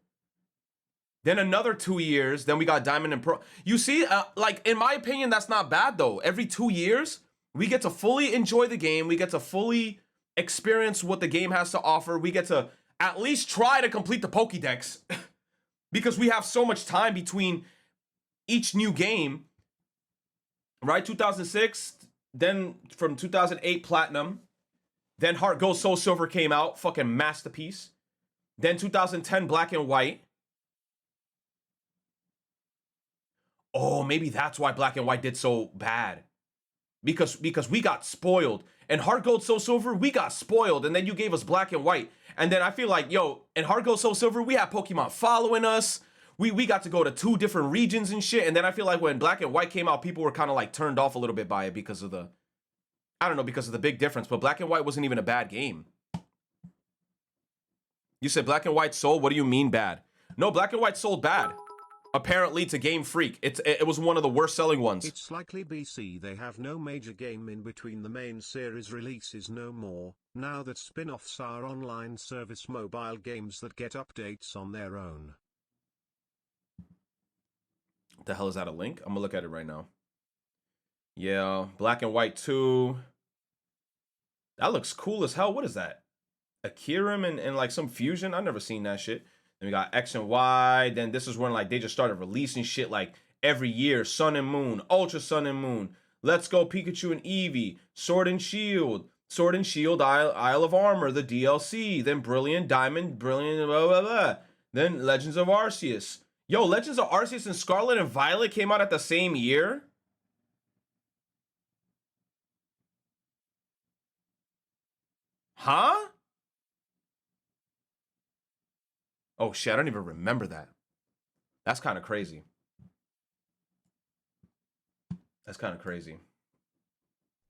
Then another 2 years. Then we got diamond and pearl. You see, like in my opinion, that's not bad though. Every 2 years, we get to fully enjoy the game. We get to fully experience what the game has to offer. We get to at least try to complete the Pokédex because we have so much time between each new game. Right, 2006, then from 2008, Platinum. Then Heart Gold, Soul Silver came out, fucking masterpiece. Then 2010, Black and White. Oh, maybe that's why Black and White did so bad. Because we got spoiled. And Heart Gold, Soul Silver, we got spoiled. And then you gave us Black and White. And then I feel like, yo, in Heart Gold, Soul Silver, we had Pokemon following us. we got to go to 2 different regions and shit. And then I feel like when Black and White came out, people were kind of like turned off a little bit by it because of the, I don't know, because of the big difference. But Black and White wasn't even a bad game. You said Black and White sold? What do you mean bad? No, Black and White sold bad. Apparently to Game Freak. It was one of the worst selling ones. It's likely BC they have no major game in between the main series releases no more, now that spin-offs are online service mobile games that get updates on their own. The hell is that a link? I'm gonna look at it right now. Yeah, Black and White 2. That looks cool as hell. What is that? A Kirim and like some fusion? I've never seen that shit. Then we got X and Y. Then this is when like they just started releasing shit like every year. Sun and Moon, Ultra Sun and Moon, Let's Go Pikachu and Eevee, Sword and Shield, Isle of Armor, the DLC. Then Brilliant Diamond, Brilliant blah blah blah. Then Legends of Arceus. Yo, Legends of Arceus and Scarlet and Violet came out at the same year? Huh? Oh shit, I don't even remember that. That's kind of crazy. That's kind of crazy.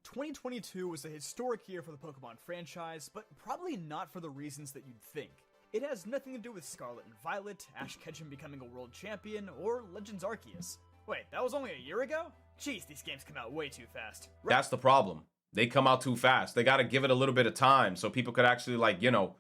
2022 was a historic year for the Pokemon franchise, but probably not for the reasons that you'd think. It has nothing to do with Scarlet and Violet, Ash Ketchum becoming a world champion, or Legends Arceus. Wait, that was only a year ago? Jeez, these games come out way too fast. That's the problem. They come out too fast. They gotta give it a little bit of time so people could actually, like, you know,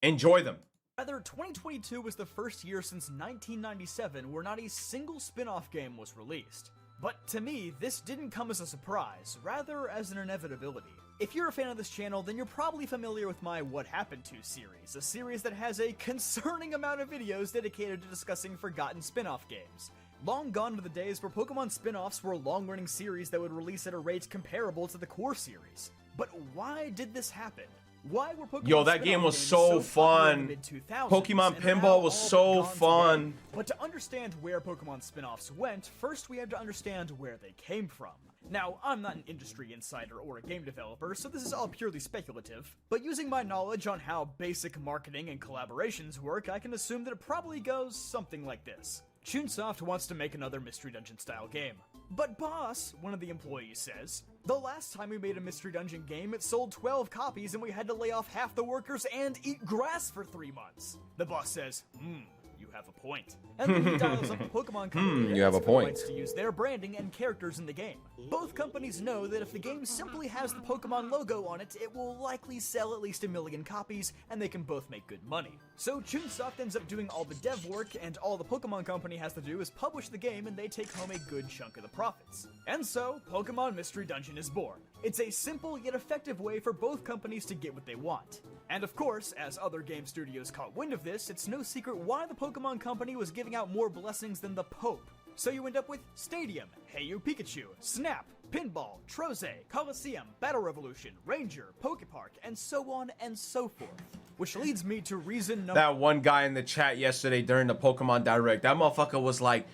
enjoy them. Rather, 2022 was the first year since 1997 where not a single spin-off game was released. But to me, this didn't come as a surprise, rather as an inevitability. If you're a fan of this channel, then you're probably familiar with my What Happened To series, a series that has a concerning amount of videos dedicated to discussing forgotten spin-off games. Long gone are the days where Pokemon spin-offs were long-running series that would release at a rate comparable to the core series. But why did this happen? Why were Pokemon Yo, that game was so fun. Pokemon Pinball was so fun. But to understand where Pokemon spin-offs went, first we have to understand where they came from. Now, I'm not an industry insider or a game developer, so this is all purely speculative, but using my knowledge on how basic marketing and collaborations work, I can assume that it probably goes something like this. Chunsoft wants to make another Mystery Dungeon style game. But boss, one of the employees says, the last time we made a Mystery Dungeon game, it sold 12 copies and we had to lay off half the workers and eat grass for 3 months. The boss says, you have a point. And then he dials up the Pokemon company you have a point. To use their branding and characters in the game. Both companies know that if the game simply has the Pokemon logo on it, it will likely sell at least 1 million copies, and they can both make good money. So Chunsoft ends up doing all the dev work, and all the Pokemon company has to do is publish the game, and they take home a good chunk of the profits. And so, Pokemon Mystery Dungeon is born. It's a simple yet effective way for both companies to get what they want. And of course, as other game studios caught wind of this, it's no secret why the Pokemon company was giving out more blessings than the Pope. So you end up with Stadium, Hey You Pikachu, Snap, Pinball, Troze, Coliseum, Battle Revolution, Ranger, Pokepark, and so on and so forth. Which leads me to reason number... That one guy in the chat yesterday during the Pokemon Direct, that motherfucker was like,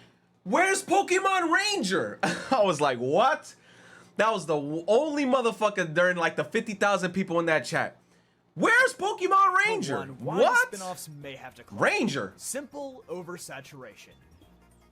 where's Pokemon Ranger? I was like, what? That was the only motherfucker during like the 50,000 people in that chat. Where's Pokemon Ranger? What? Spin-offs may have to Ranger. Simple oversaturation.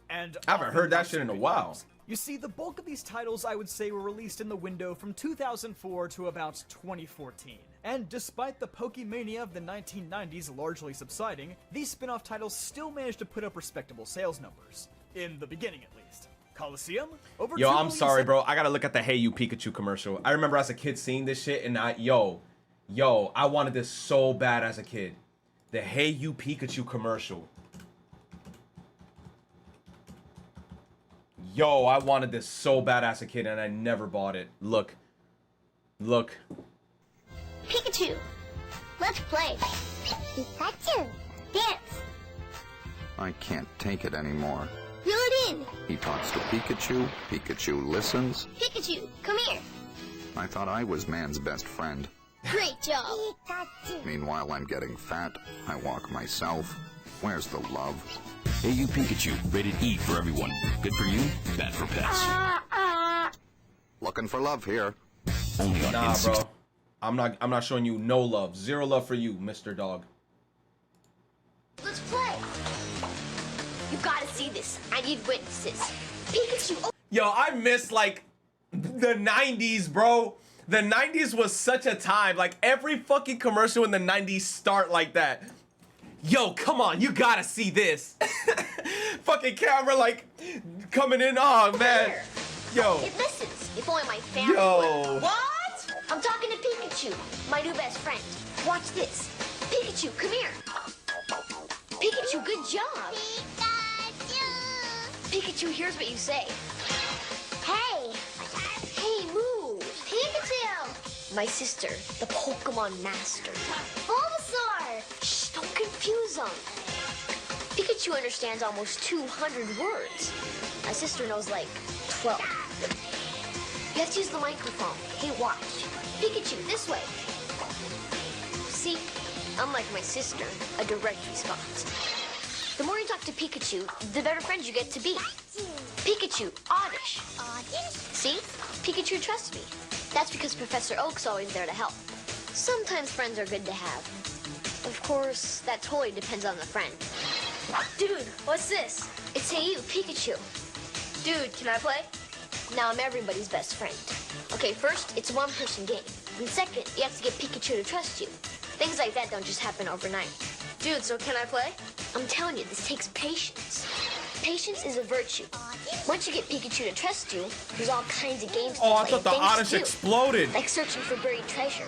And I haven't heard that shit in a while. You see, the bulk of these titles, I would say, were released in the window from 2004 to about 2014. And despite the Pokemania of the 1990s largely subsiding, these spin-off titles still managed to put up respectable sales numbers. In the beginning, at least. Coliseum? Over Yo, I'm sorry, bro. I gotta look at the Hey You Pikachu commercial. I remember as a kid seeing this shit, and Yo, I wanted this so bad as a kid. The Hey You Pikachu commercial. Yo, I wanted this so bad as a kid, and I never bought it. Look. Pikachu, let's play. Pikachu, dance. I can't take it anymore. Reel it in. He talks to Pikachu, Pikachu listens. Pikachu, come here. I thought I was man's best friend. Great job. Meanwhile, I'm getting fat. I walk myself. Where's the love? Hey You Pikachu, rated E for everyone. Good for you, bad for pets. Looking for love here. Only on Nah, N64. bro. I'm not showing you no love. Zero love for you, Mr. Dog. Let's play. You got see this. I need witnesses. Pikachu. Oh. Yo, I miss like the 90s, bro. The 90s was such a time. Like every fucking commercial in the 90s start like that. Yo, come on, you gotta see this. Fucking camera like coming in. Oh man. Yo. It listens. If only my family Yo. would. What? I'm talking to Pikachu, my new best friend. Watch this. Pikachu, come here. Pikachu, good job. Pikachu, here's what you say. Hey. Hey, move. Pikachu. My sister, the Pokemon Master. Bulbasaur. Shh, don't confuse them. Pikachu understands almost 200 words. My sister knows like 12. You have to use the microphone. Hey, watch. Pikachu, this way. See, unlike my sister, a direct response. The more you talk to Pikachu, the better friends you get to be. Pikachu, oddish. See? Pikachu trusts me. That's because Professor Oak's always there to help. Sometimes friends are good to have. Of course, that totally depends on the friend. Dude, what's this? It's Hey You, Pikachu. Dude, can I play? Now I'm everybody's best friend. Okay, first, it's a one-person game. And second, you have to get Pikachu to trust you. Things like that don't just happen overnight. Dude, so can I play? I'm telling you, this takes patience. Patience is a virtue. Once you get Pikachu to trust you, there's all kinds of games to play. Oh, I thought the things Oddish to do, exploded. like searching for buried treasure,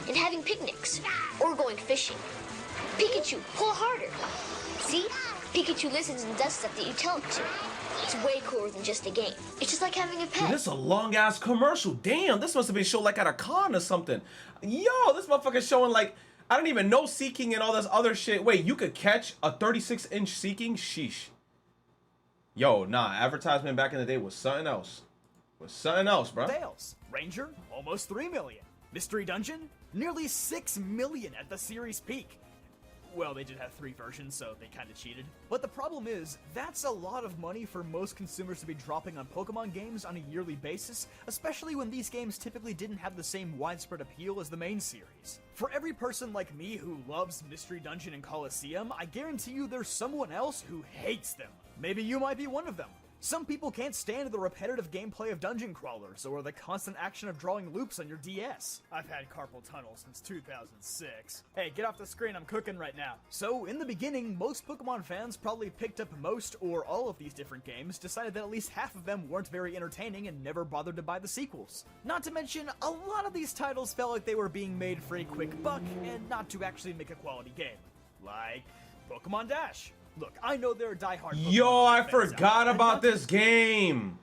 and having picnics, or going fishing. Pikachu, pull harder. See? Pikachu listens and does stuff that you tell him to. It's way cooler than just a game. It's just like having a pet. Dude, this is a long ass commercial. Damn, this must have been shown like at a con or something. Yo, this motherfucker's showing like, I don't even know Seeking and all this other shit. Wait, you could catch a 36-inch Seeking? Sheesh. Yo, nah, advertisement back in the day was something else. Was something else, bro. Sales. Ranger, almost 3 million. Mystery Dungeon, nearly 6 million at the series peak. Well, they did have 3 versions, so they kinda cheated. But the problem is, that's a lot of money for most consumers to be dropping on Pokemon games on a yearly basis, especially when these games typically didn't have the same widespread appeal as the main series. For every person like me who loves Mystery Dungeon and Coliseum, I guarantee you there's someone else who hates them. Maybe you might be one of them. Some people can't stand the repetitive gameplay of dungeon crawlers, or the constant action of drawing loops on your DS. I've had carpal tunnel since 2006. Hey, get off the screen, I'm cooking right now. So, in the beginning, most Pokemon fans probably picked up most or all of these different games, decided that at least half of them weren't very entertaining, and never bothered to buy the sequels. Not to mention, a lot of these titles felt like they were being made for a quick buck, and not to actually make a quality game. Like Pokemon Dash. Look, I know there are diehard Pokemon Yo, I fans out forgot there, about this game.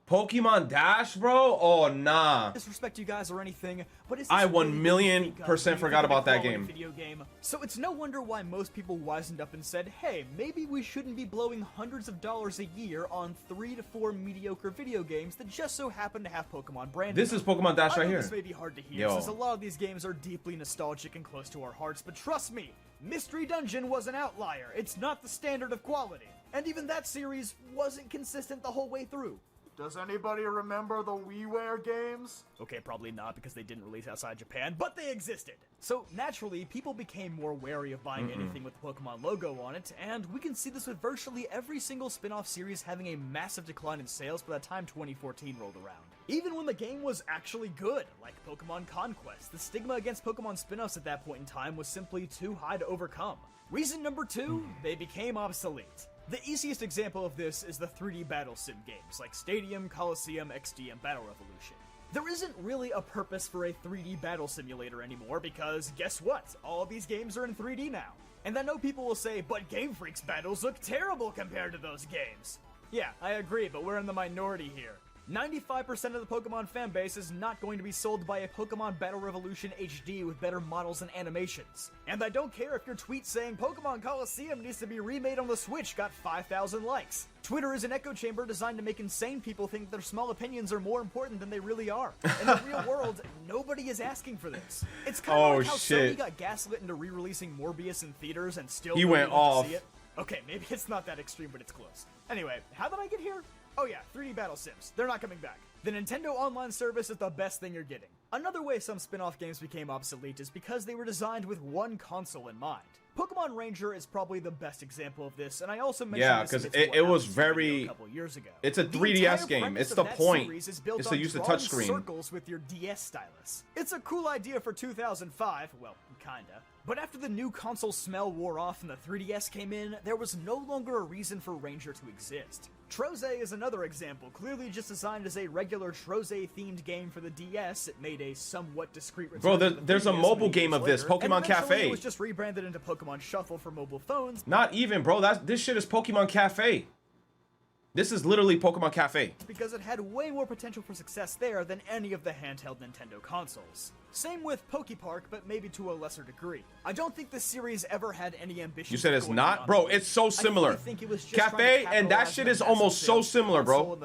Pokemon Dash, bro? Oh, nah. Disrespect you guys or anything, but it's I 1,000,000% forgot about that game. Video game. So it's no wonder why most people wisened up and said, hey, maybe we shouldn't be blowing hundreds of dollars a year on 3 to 4 mediocre video games that just so happen to have Pokemon branding. This is Pokemon Dash I right know here. This may be hard to hear, Yo. since a lot of these games are deeply nostalgic and close to our hearts, but trust me, Mystery Dungeon was an outlier. It's not the standard of quality. And even that series wasn't consistent the whole way through. Does anybody remember the WiiWare games? Okay, probably not because they didn't release outside Japan, but they existed. So naturally, people became more wary of buying anything with the Pokemon logo on it, and we can see this with virtually every single spin-off series having a massive decline in sales by the time 2014 rolled around. Even when the game was actually good, like Pokemon Conquest, the stigma against Pokemon spin-offs at that point in time was simply too high to overcome. Reason number 2, they became obsolete. The easiest example of this is the 3D battle sim games like Stadium, Coliseum, XD, and Battle Revolution. There isn't really a purpose for a 3D battle simulator anymore because guess what? All of these games are in 3D now. And I know people will say, but Game Freak's battles look terrible compared to those games. Yeah, I agree, but we're in the minority here. 95% of the Pokemon fanbase is not going to be sold by a Pokemon Battle Revolution HD with better models and animations. And I don't care if your tweet saying Pokemon Coliseum needs to be remade on the Switch got 5,000 likes. Twitter is an echo chamber designed to make insane people think their small opinions are more important than they really are. In the real world, nobody is asking for this. It's kind of like how Sony got gaslit into re-releasing Morbius in theaters and still He went off. see it. Okay, maybe it's not that extreme, but it's close. Anyway, how did I get here? Oh yeah, 3D battle sims. They're not coming back. The Nintendo Online service is the best thing you're getting. Another way some spin-off games became obsolete is because they were designed with one console in mind. Pokemon Ranger is probably the best example of this, and I also mentioned Yeah, this because in its it was What Happens video very. a couple years ago. It's a The 3DS entire game. premise It's of the that point. series is built It's on to use the drawing touchscreen. circles with your DS stylus. It's a cool idea for 2005, well, kinda. But after the new console smell wore off and the 3DS came in, there was no longer a reason for Ranger to exist. Troze is another example, clearly just designed as a regular Troze-themed game for the DS. It made a somewhat discreet return. Bro, to the there's a 3DS mobile many game years of this, later, Pokemon and eventually Cafe. It was just rebranded into Pokemon Shuffle for mobile phones. Not even, bro. This shit is Pokemon Cafe. This is literally Pokemon Cafe. Because it had way more potential for success there than any of the handheld Nintendo consoles. Same with Pokepark, but maybe to a lesser degree. I don't think this series ever had any ambition. You said it's not? Bro, it's so similar. Cafe and that shit is almost so similar, bro.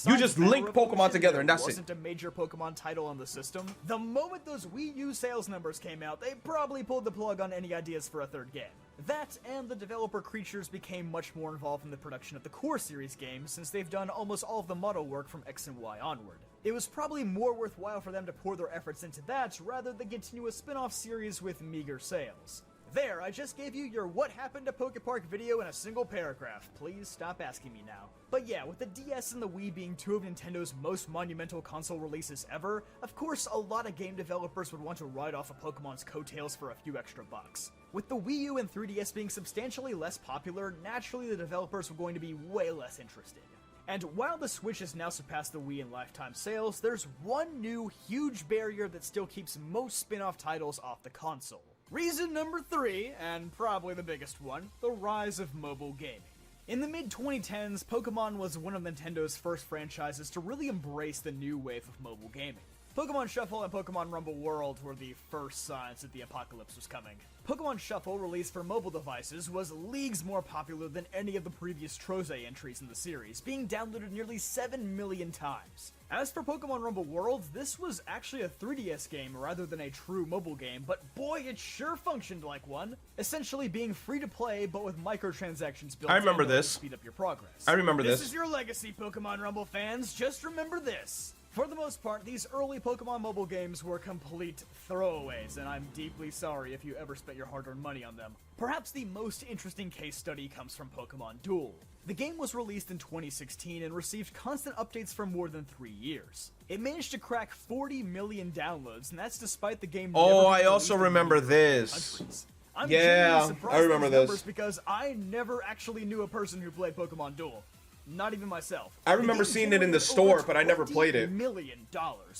You just link Pokemon together and that's it. Wasn't a major Pokemon title on the system. The moment those Wii U sales numbers came out, they probably pulled the plug on any ideas for a third game. That and the developer Creatures became much more involved in the production of the core series games, since they've done almost all of the model work from X and Y onward. It was probably more worthwhile for them to pour their efforts into that rather than continue a spin-off series with meager sales. There, I just gave you your What Happened to Pokepark video in a single paragraph. Please stop asking me now. But yeah, with the DS and the Wii being two of Nintendo's most monumental console releases ever, of course a lot of game developers would want to ride off of Pokemon's coattails for a few extra bucks. With the Wii U and 3DS being substantially less popular, naturally the developers were going to be way less interested. And while the Switch has now surpassed the Wii in lifetime sales, there's one new huge barrier that still keeps most spin-off titles off the console. Reason number 3, and probably the biggest one, the rise of mobile gaming. In the mid-2010s, Pokémon was one of Nintendo's first franchises to really embrace the new wave of mobile gaming. Pokemon Shuffle and Pokemon Rumble World were the first signs that the apocalypse was coming. Pokemon Shuffle, released for mobile devices, was leagues more popular than any of the previous Troze entries in the series, being downloaded nearly 7 million times. As for Pokemon Rumble World, this was actually a 3DS game rather than a true mobile game, but boy, it sure functioned like one. Essentially being free to play, but with microtransactions built in to speed up your progress. I remember this. This is your legacy, Pokemon Rumble fans. Just remember this. For the most part, these early Pokemon mobile games were complete throwaways, and I'm deeply sorry if you ever spent your hard-earned money on them. Perhaps the most interesting case study comes from Pokemon Duel. The game was released in 2016 and received constant updates for more than 3 years. It managed to crack 40 million downloads, and that's despite the game never being I also released in remember many this. countries. I'm Yeah, genuinely surprised I remember at these numbers this. because I never actually knew a person who played Pokemon Duel. Not even myself. I remember seeing it in the store, but I never played it. $20 million,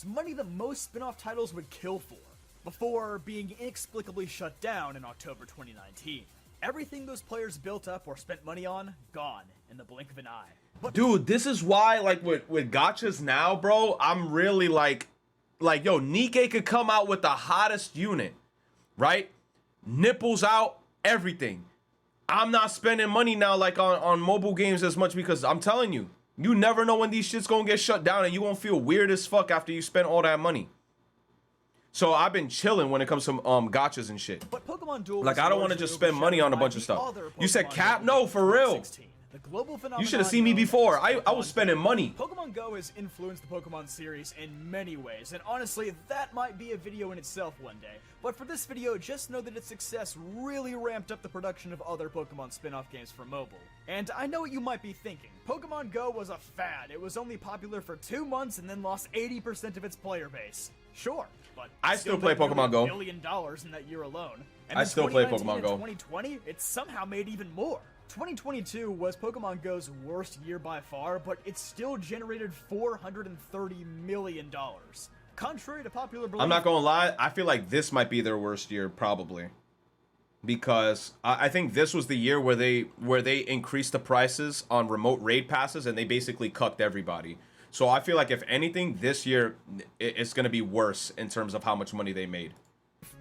money that most spin-off titles would kill for, before being inexplicably shut down in October 2019. Everything those players built up or spent money on, gone in the blink of an eye. But dude, this is why, like, with gachas now, bro, I'm really like, yo, Nikkei could come out with the hottest unit, right? Nipples out, everything. I'm not spending money now like on mobile games as much because I'm telling you, you never know when these shit's gonna get shut down and you won't feel weird as fuck after you spend all that money. So I've been chilling when it comes to gachas and shit. But Pokemon Duel like I don't want to just spend money on a bunch of stuff. You said Cap? No, for real. The global You should have seen me before. I was spending money. Pokemon Go has influenced the Pokemon series in many ways, and honestly, that might be a video in itself one day. But for this video, just know that its success really ramped up the production of other Pokemon spin-off games for mobile. And I know what you might be thinking. Pokemon Go was a fad. It was only popular for 2 months and then lost 80% of its player base. Sure, but I still play Pokemon Go. $1 billion in that year alone. And I in still play 2019 Pokemon and Go. 2020, it somehow made even more. 2022 was Pokemon Go's worst year by far, but it still generated $430 million. Contrary to popular belief, I'm not gonna lie, I feel like this might be their worst year, probably. Because I think this was the year where they increased the prices on remote raid passes and they basically cucked everybody. So I feel like if anything, this year it's gonna be worse in terms of how much money they made.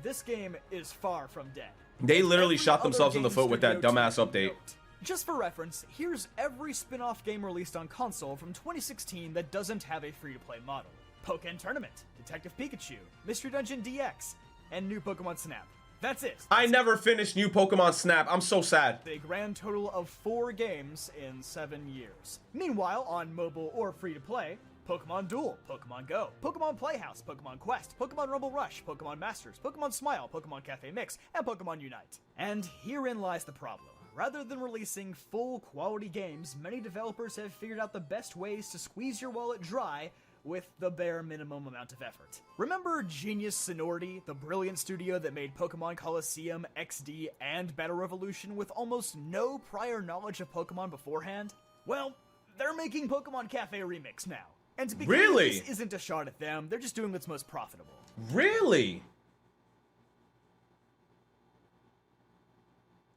this game is far from dead. They literally Every shot other themselves in the game foot with that studio dumbass to update. note. Just for reference, here's every spin-off game released on console from 2016 that doesn't have a free-to-play model. Pokken Tournament, Detective Pikachu, Mystery Dungeon DX, and New Pokemon Snap. That's it. I never finished New Pokemon Snap. I'm so sad. A grand total of 4 games in 7 years. Meanwhile, on mobile or free-to-play, Pokemon Duel, Pokemon Go, Pokemon Playhouse, Pokemon Quest, Pokemon Rumble Rush, Pokemon Masters, Pokemon Smile, Pokemon Cafe Mix, and Pokemon Unite. And herein lies the problem. Rather than releasing full quality games, many developers have figured out the best ways to squeeze your wallet dry with the bare minimum amount of effort. Remember Genius Sonority, the brilliant studio that made Pokemon Coliseum, XD, and Battle Revolution with almost no prior knowledge of Pokemon beforehand? Well, they're making Pokemon Cafe Remix now. And to be clear, this isn't a shot at them, they're just doing what's most profitable. Really?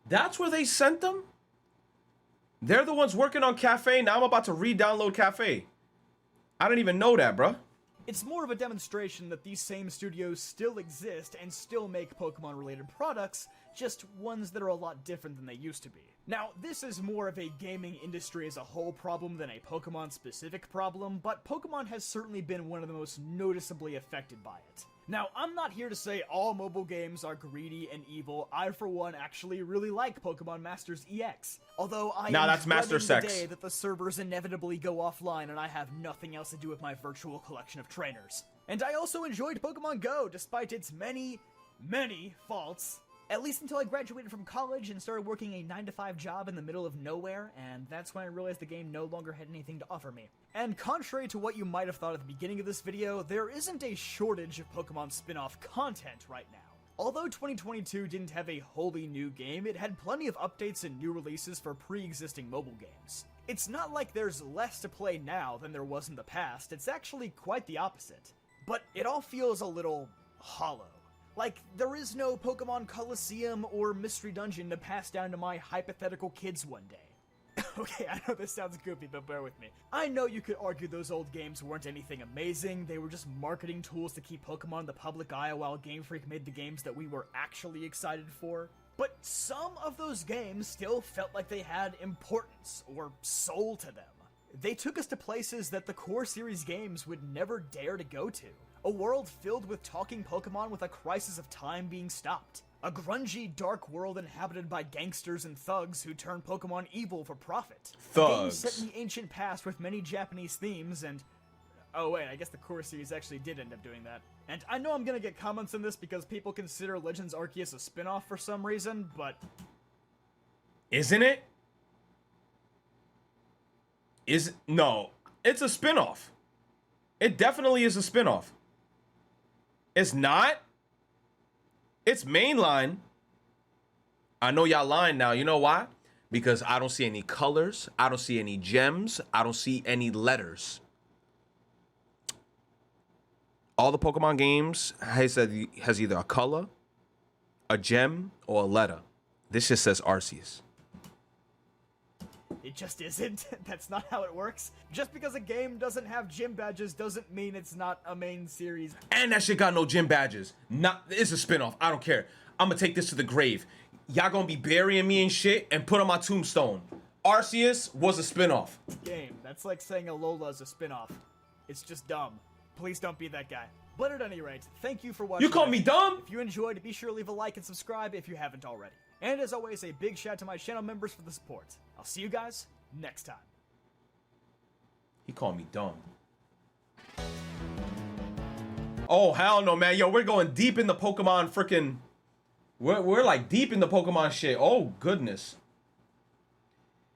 That's where they sent them? They're the ones working on Cafe. Now I'm about to re-download Cafe. I didn't even know that, bruh. It's more of a demonstration that these same studios still exist and still make Pokemon-related products, just ones that are a lot different than they used to be. Now, this is more of a gaming industry as a whole problem than a Pokemon-specific problem, but Pokemon has certainly been one of the most noticeably affected by it. Now, I'm not here to say all mobile games are greedy and evil. I, for one, actually really like Pokemon Masters EX. Although I am that's Master dreading the Sex. day that the servers inevitably go offline and I have nothing else to do with my virtual collection of trainers. And I also enjoyed Pokemon Go, despite its many, many faults. At least until I graduated from college and started working a 9-to-5 job in the middle of nowhere, and that's when I realized the game no longer had anything to offer me. And contrary to what you might have thought at the beginning of this video, there isn't a shortage of Pokemon spin-off content right now. Although 2022 didn't have a wholly new game, it had plenty of updates and new releases for pre-existing mobile games. It's not like there's less to play now than there was in the past, it's actually quite the opposite. But it all feels a little hollow. Like, there is no Pokemon Coliseum or Mystery Dungeon to pass down to my hypothetical kids one day. Okay, I know this sounds goofy, but bear with me. I know you could argue those old games weren't anything amazing, they were just marketing tools to keep Pokemon in the public eye while Game Freak made the games that we were actually excited for. But some of those games still felt like they had importance, or soul to them. They took us to places that the core series games would never dare to go to. A world filled with talking Pokemon with a crisis of time being stopped. A grungy, dark world inhabited by gangsters and thugs who turn Pokemon evil for profit. Thugs. A game set in the ancient past with many Japanese themes and... Oh wait, I guess the core series actually did end up doing that. And I know I'm gonna get comments on this because people consider Legends Arceus a spin-off for some reason, but... Isn't it? No, it's a spin-off. It definitely is a spin-off. It's not. It's mainline. I know y'all lying now. You know why? Because I don't see any colors. I don't see any gems. I don't see any letters. All the Pokemon games has either a color, a gem, or a letter. This just says Arceus. It just isn't. That's not how it works. Just because a game doesn't have gym badges doesn't mean it's not a main series. And that shit got no gym badges. It's a spinoff. I don't care. I'm gonna take this to the grave. Y'all gonna be burying me and shit and put on my tombstone. Arceus was a spinoff. Game. That's like saying Alola is a spinoff. It's just dumb. Please don't be that guy. But at any rate, thank you for watching. You call me dumb? If you enjoyed, be sure to leave a like and subscribe if you haven't already. And as always, a big shout out to my channel members for the support. I'll see you guys next time. He called me dumb. Oh, hell no, man. Yo, we're going deep in the Pokemon freaking... We're like deep in the Pokemon shit. Oh, goodness.